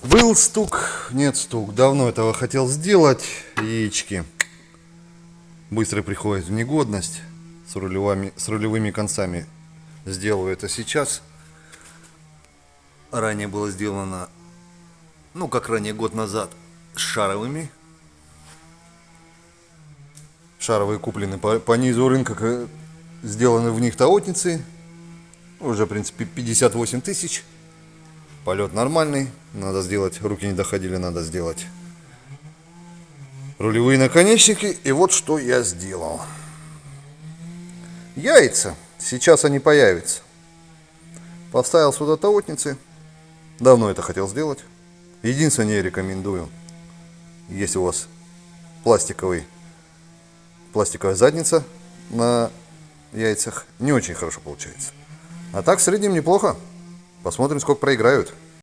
Был стук, нет стук. Давно этого хотел сделать. Яички быстро приходят в негодность с рулевыми концами. Сделаю это сейчас. Ранее было сделано, ну как ранее, год назад, с шаровыми. Шаровые куплены по низу рынка, сделаны в них таотницы. Уже, в принципе, 58 тысяч. Полет нормальный. Надо сделать, руки не доходили, надо сделать рулевые наконечники. И вот что я сделал. Яйца. Сейчас они появятся. Поставил сюда таотницы. Давно это хотел сделать. Единственное, я рекомендую, если у вас пластиковая задница на яйцах, не очень хорошо получается. А так в среднем неплохо. Посмотрим, сколько проиграют.